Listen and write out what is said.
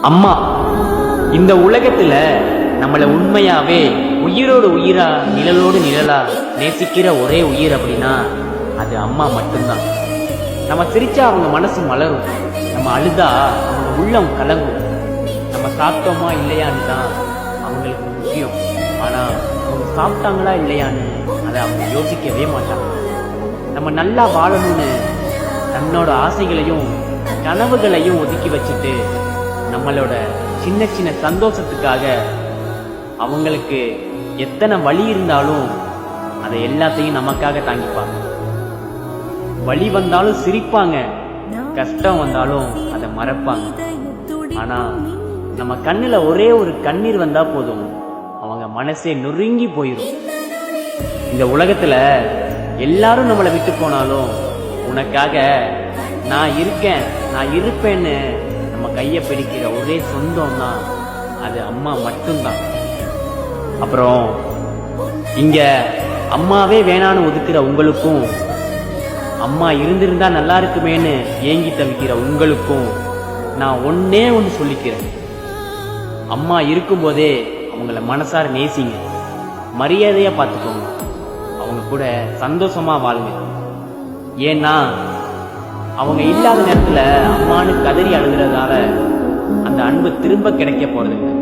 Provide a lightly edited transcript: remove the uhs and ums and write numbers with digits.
அம்மா இந்த உலகத்துல நம்மளை உண்மையாவே உயிரோடு உயிரா நிழலோடு நிழலா நேசிக்கிற ஒரே உயிர் அப்படின்னா அது அம்மா மட்டும்தான். நம்ம சிரிச்சா அவங்க மனசு மலரும், நம்ம அழுதா அவங்க உள்ளம் கலங்கும். நம்ம சாப்பிட்டோமா இல்லையான்னு தான் அவங்களுக்கு முக்கியம். ஆனா அவங்க சாப்பிட்டாங்களா இல்லையான்னு அதை அவங்க யோசிக்கவே மாட்டாங்க. நம்ம நல்லா வாழணும்னு தன்னோட ஆசைகளையும் கனவுகளையும் ஒதுக்கி வச்சுட்டு நம்மளோட சின்ன சின்ன சந்தோஷத்துக்காக அவங்களுக்கு எத்தனை வலி இருந்தாலும் அதை எல்லாத்தையும் நமக்காக தாங்கிப்பாங்க. வலி வந்தாலும் சிரிப்பாங்க, கஷ்டம் வந்தாலும் அதை மறப்பாங்க. ஆனா நம்ம கண்ணுல ஒரே ஒரு கண்ணீர் வந்தா போதும், அவங்க மனசே நொறுங்கி போயிடும். இந்த உலகத்துல எல்லாரும் நம்மளை விட்டு போனாலும் உனக்காக நான் இருக்கேன், நான் இருப்பேன்னு நம்ம கையை பிடிக்கிற ஒரே சொந்தம்னா அது அம்மா மட்டும்தான். அப்புறம் இங்க அம்மாவே வேணான்னு ஒதுக்குற உங்களுக்கும், அம்மா இருந்திருந்தா நல்லா இருக்குமேன்னு ஏங்கி தவிக்கிற உங்களுக்கும் நான் ஒன்னே ஒன்று சொல்லிக்கிறேன். அம்மா இருக்கும்போதே அவங்கள மனசார நேசிங்க, மரியாதையா பார்த்துக்கோங்க, அவங்க கூட சந்தோஷமா வாழுங்க. ஏன்னா அவங்க இல்லாத நேரத்துல அம்மானு கதறி அழுகிறதால அந்த அன்பு திரும்ப கிடைக்க போறதில்லை.